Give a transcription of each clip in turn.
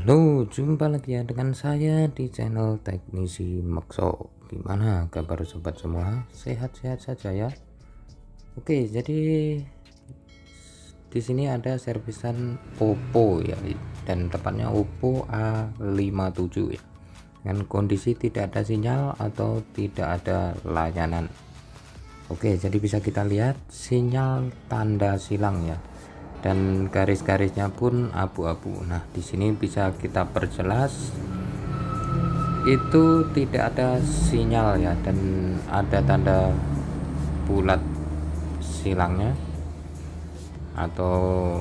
Halo, jumpa lagi ya dengan saya di channel Teknisi Mekso. Gimana kabar sobat semua? Sehat-sehat saja ya. Oke, jadi di sini ada servisan Oppo ya, dan tepatnya Oppo A57 ya. Dengan kondisi tidak ada sinyal atau tidak ada layanan. Oke, jadi bisa kita lihat sinyal tanda silang ya. Dan garis-garisnya pun abu-abu. Nah, di sini bisa kita perjelas itu tidak ada sinyal ya, dan ada tanda bulat silangnya atau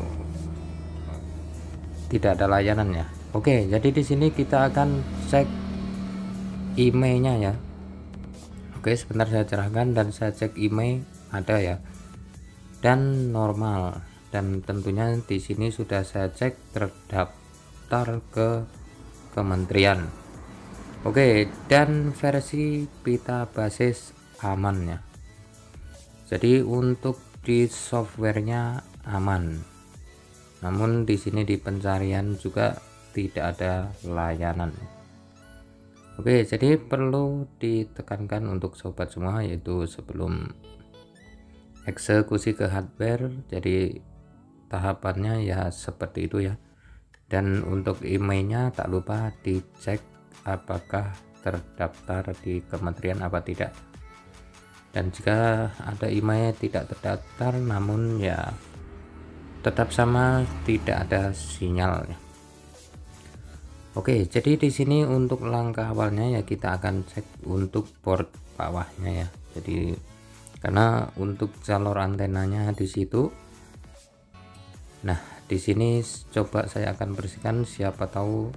tidak ada layanan ya. Oke, jadi di sini kita akan cek emailnya ya. Oke, sebentar saya cerahkan dan saya cek email ada ya, dan normal. Dan tentunya di sini sudah saya cek terdaftar ke kementerian. Oke, dan versi pita basis aman ya. Jadi untuk di softwarenya aman. Namun di sini di pencarian juga tidak ada layanan. Oke, jadi perlu ditekankan untuk sobat semua, yaitu sebelum eksekusi ke hardware, jadi tahapannya ya seperti itu ya. Dan untuk emailnya tak lupa dicek apakah terdaftar di kementerian apa tidak. Dan jika ada email tidak terdaftar namun ya tetap sama, tidak ada sinyal ya. Oke, jadi di sini untuk langkah awalnya ya kita akan cek untuk port bawahnya ya. Jadi karena untuk jalur antenanya di situ. Nah, di sini coba saya akan bersihkan, siapa tahu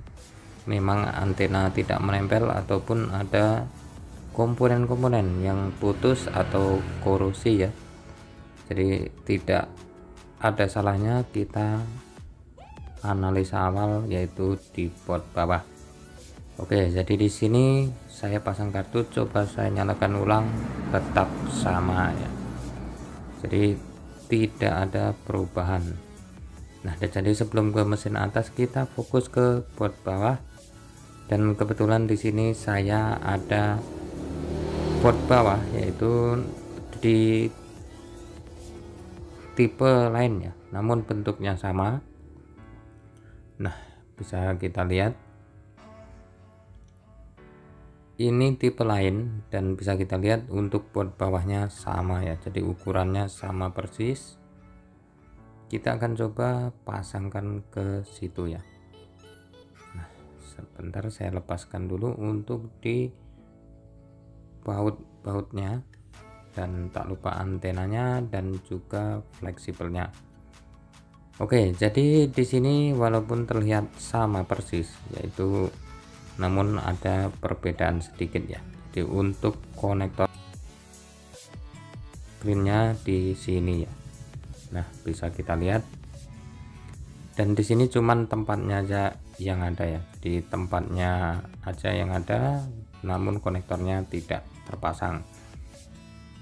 memang antena tidak menempel ataupun ada komponen-komponen yang putus atau korosi ya. Jadi tidak ada salahnya kita analisa awal, yaitu di port bawah. Oke, jadi di sini saya pasang kartu, coba saya nyalakan ulang, tetap sama ya. Jadi tidak ada perubahan. Nah, jadi sebelum ke mesin atas kita fokus ke port bawah, dan kebetulan di sini saya ada port bawah yaitu di tipe lain ya, namun bentuknya sama. Nah, bisa kita lihat ini tipe lain, dan bisa kita lihat untuk port bawahnya sama ya, jadi ukurannya sama persis. Kita akan coba pasangkan ke situ ya. Nah, sebentar saya lepaskan dulu untuk di baut-bautnya, dan tak lupa antenanya dan juga fleksibelnya. Oke, jadi di sini walaupun terlihat sama persis yaitu, namun ada perbedaan sedikit ya. Jadi untuk konektor screennya di sini ya. Nah, bisa kita lihat, dan di sini cuman tempatnya aja yang ada ya, di tempatnya aja yang ada, namun konektornya tidak terpasang.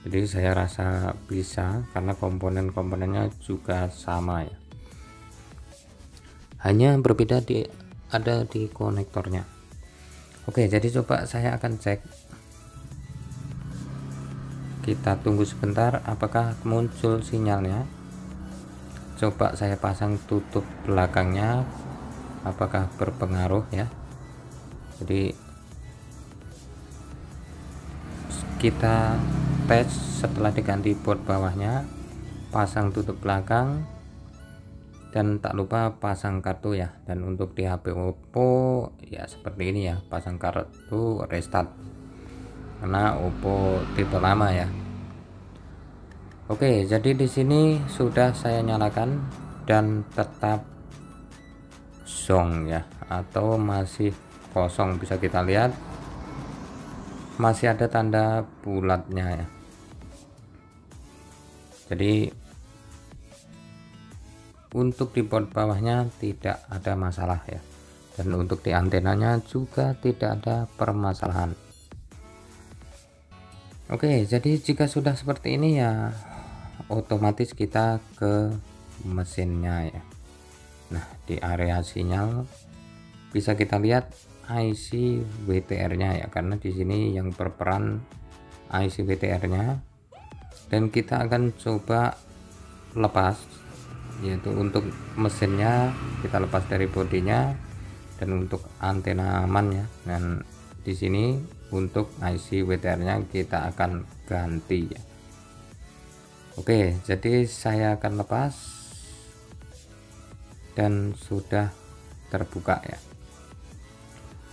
Jadi saya rasa bisa karena komponen-komponennya juga sama ya, hanya berbeda ada di konektornya. Oke, jadi coba saya akan cek, kita tunggu sebentar apakah muncul sinyalnya. Coba saya pasang tutup belakangnya, apakah berpengaruh ya. Jadi kita tes setelah diganti port bawahnya, pasang tutup belakang, dan tak lupa pasang kartu ya. Dan untuk di HP Oppo ya seperti ini ya, pasang kartu restart karena Oppo tipe lama ya. Oke, jadi di sini sudah saya nyalakan dan tetap zong ya, atau masih kosong. Bisa kita lihat masih ada tanda bulatnya ya. Jadi untuk di port bawahnya tidak ada masalah ya, dan untuk di antenanya juga tidak ada permasalahan. Oke, jadi jika sudah seperti ini ya otomatis kita ke mesinnya ya. Nah, di area sinyal bisa kita lihat IC WTR-nya ya, karena di sini yang berperan IC WTR-nya. Dan kita akan coba lepas, yaitu untuk mesinnya kita lepas dari bodinya, dan untuk antena aman ya. Dan di sini untuk IC WTR-nya kita akan ganti ya. Oke, jadi saya akan lepas dan sudah terbuka ya.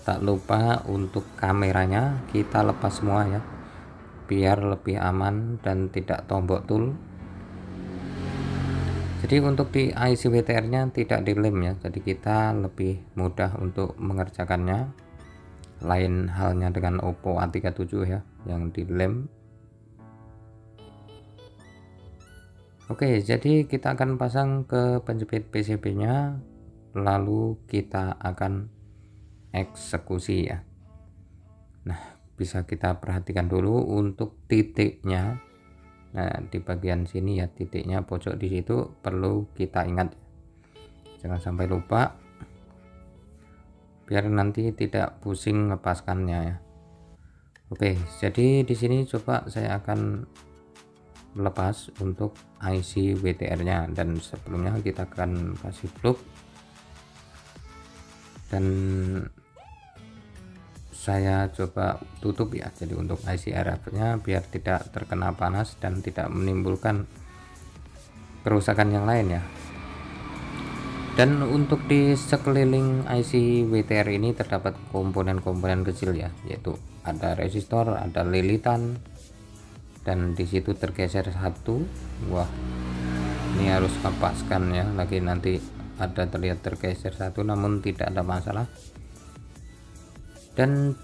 Tak lupa untuk kameranya kita lepas semua ya, biar lebih aman dan tidak tombok tool. Jadi untuk di IC WTR-nya tidak dilem ya, jadi kita lebih mudah untuk mengerjakannya. Lain halnya dengan Oppo A37 ya, yang dilem. Oke, jadi kita akan pasang ke penjepit PCB-nya, lalu kita akan eksekusi ya. Nah, bisa kita perhatikan dulu untuk titiknya. Nah, di bagian sini ya, titiknya pojok di situ perlu kita ingat, jangan sampai lupa, biar nanti tidak pusing ngepaskannya ya. Oke, jadi di sini coba saya akan melepas untuk IC WTR-nya, dan sebelumnya kita akan kasih plug, dan saya coba tutup ya. Jadi untuk IC RF-nya biar tidak terkena panas dan tidak menimbulkan kerusakan yang lain ya. Dan untuk di sekeliling IC WTR ini terdapat komponen-komponen kecil ya, yaitu ada resistor, ada lilitan, dan di situ tergeser satu. Wah, ini harus lepaskan ya, lagi nanti ada terlihat tergeser satu, namun tidak ada masalah. Dan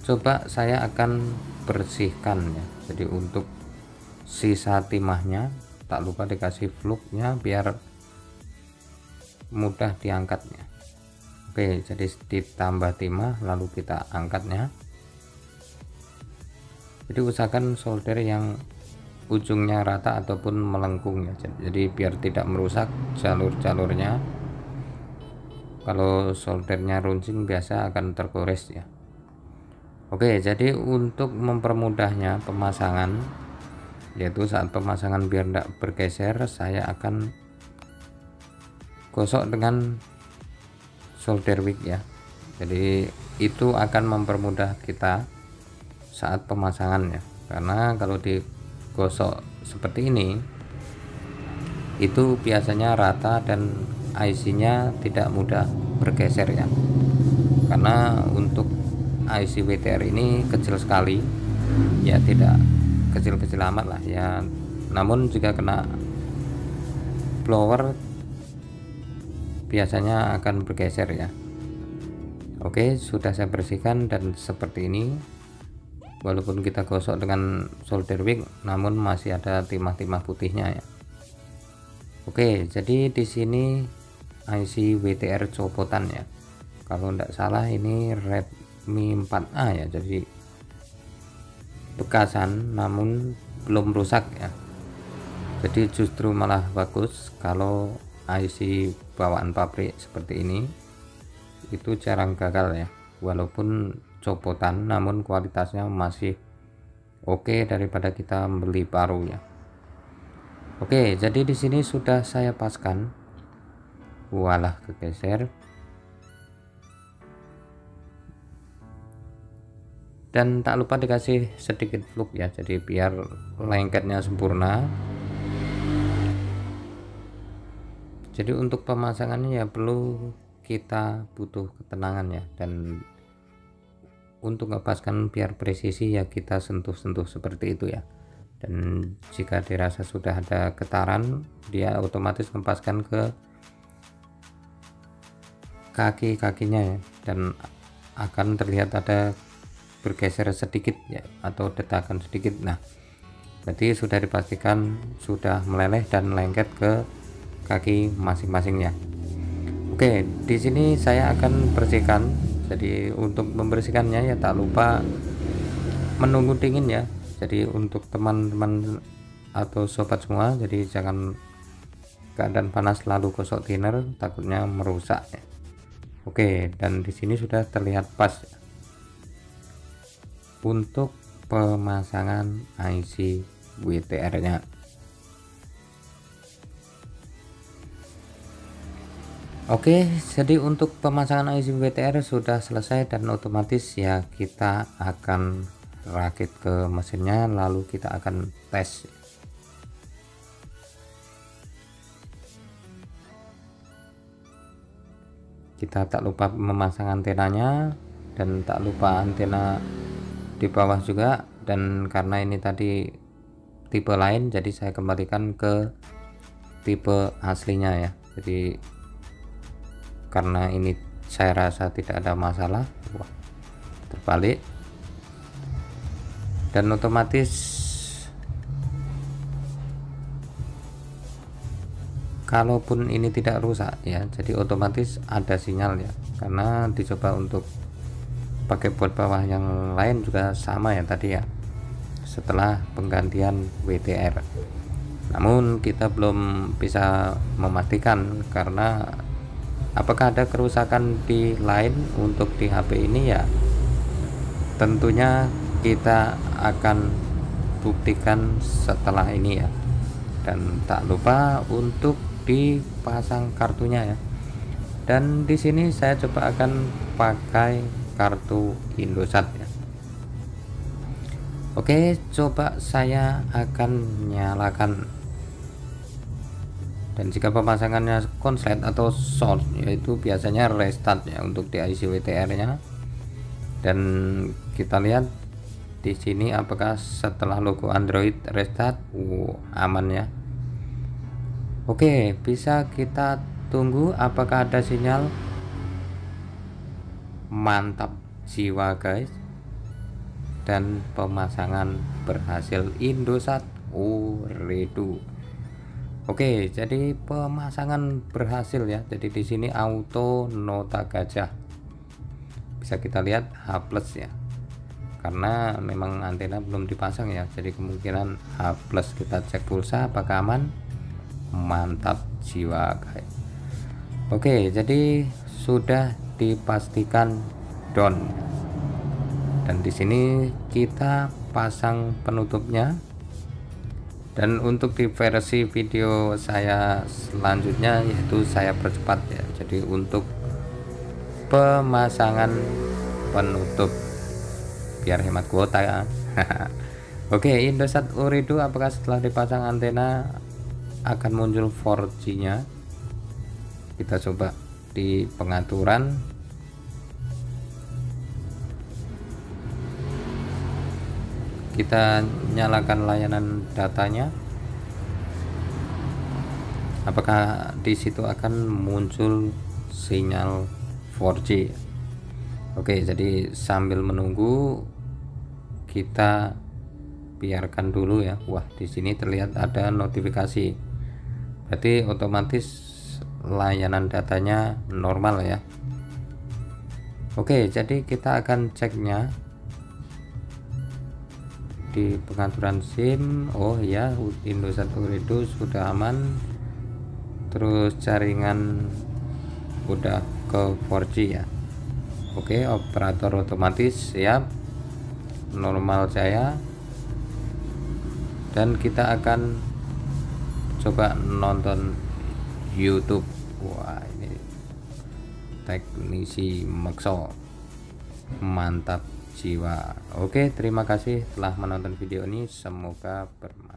coba saya akan bersihkan ya. Jadi untuk sisa timahnya tak lupa dikasih fluknya biar mudah diangkatnya. Oke, jadi ditambah timah lalu kita angkatnya. Jadi usahakan solder yang ujungnya rata ataupun melengkung ya, jadi biar tidak merusak jalur-jalurnya. Kalau soldernya runcing biasa akan tergores ya. Oke, jadi untuk mempermudahnya pemasangan, yaitu saat pemasangan biar tidak bergeser, saya akan gosok dengan solder wick ya. Jadi itu akan mempermudah kita saat pemasangan ya, karena kalau digosok seperti ini itu biasanya rata dan IC-nya tidak mudah bergeser ya, karena untuk IC WTR ini kecil sekali ya, tidak kecil-kecil amat lah ya, namun jika kena blower biasanya akan bergeser ya. Oke, sudah saya bersihkan dan seperti ini. Walaupun kita gosok dengan solder wick, namun masih ada timah-timah putihnya ya. Oke, jadi di sini IC WTR copotan ya. Kalau tidak salah ini Redmi 4A ya. Jadi bekasan namun belum rusak ya. Jadi justru malah bagus kalau IC bawaan pabrik seperti ini itu jarang gagal ya. Walaupun copotan namun kualitasnya masih oke daripada kita beli baru ya. Oke, jadi di sini sudah saya paskan. Walah, kegeser. Dan tak lupa dikasih sedikit fluk ya, jadi biar lengketnya sempurna. Jadi untuk pemasangannya ya perlu kita butuh ketenangan ya, dan untuk ngepaskan biar presisi ya kita sentuh-sentuh seperti itu ya. Dan jika dirasa sudah ada getaran, dia otomatis ngepaskan ke kaki-kakinya ya, dan akan terlihat ada bergeser sedikit ya, atau detakan sedikit. Nah, berarti sudah dipastikan sudah meleleh dan lengket ke kaki masing-masingnya. Oke, di sini saya akan bersihkan. Jadi untuk membersihkannya ya tak lupa menunggu dingin ya. Jadi untuk teman-teman atau sobat semua, jadi jangan keadaan panas lalu gosok thinner, takutnya merusak ya. Oke, dan di sini sudah terlihat pas untuk pemasangan IC WTR-nya. Oke, jadi untuk pemasangan IC WTR sudah selesai dan otomatis ya kita akan rakit ke mesinnya, lalu kita akan tes. Kita tak lupa memasang antenanya dan tak lupa antena di bawah juga, dan karena ini tadi tipe lain jadi saya kembalikan ke tipe aslinya ya. Jadi karena ini saya rasa tidak ada masalah. Wah, terbalik, dan otomatis kalaupun ini tidak rusak ya, jadi otomatis ada sinyal ya, karena dicoba untuk pakai board bawah yang lain juga sama ya tadi ya, setelah penggantian WTR. Namun kita belum bisa memastikan karena apakah ada kerusakan di line untuk di HP ini ya, tentunya kita akan buktikan setelah ini ya. Dan tak lupa untuk dipasang kartunya ya, dan di sini saya coba akan pakai kartu Indosat ya. Oke, coba saya akan nyalakan, dan jika pemasangannya konslet atau short yaitu biasanya restart ya untuk di IC WTR nya. Dan kita lihat di sini apakah setelah logo Android restart aman ya. Oke, bisa kita tunggu apakah ada sinyal. Mantap jiwa guys, dan pemasangan berhasil Indosat Ooredoo. Oke, jadi pemasangan berhasil ya. Jadi di sini auto nota gajah, bisa kita lihat H+ ya, karena memang antena belum dipasang ya, jadi kemungkinan H+. Kita cek pulsa apakah aman. Mantap jiwa guys. Oke, jadi sudah dipastikan down, dan di sini kita pasang penutupnya. Dan untuk di versi video saya selanjutnya yaitu saya percepat ya, jadi untuk pemasangan penutup biar hemat kuota ya. Oke, Indosat Ooredoo apakah setelah dipasang antena akan muncul 4G nya? Kita coba di pengaturan, kita nyalakan layanan datanya, apakah di situ akan muncul sinyal 4G. Oke, jadi sambil menunggu kita biarkan dulu ya. Wah, di sini terlihat ada notifikasi, berarti otomatis layanan datanya normal ya. Oke, jadi kita akan ceknya di pengaturan SIM. Oh ya, Indosat Ooredoo sudah aman, terus jaringan udah ke 4G ya. Oke, operator otomatis siap, normal saya, dan kita akan coba nonton YouTube. Wah, ini teknisi Maxo, mantap jiwa. Oke, terima kasih telah menonton video ini, semoga bermanfaat.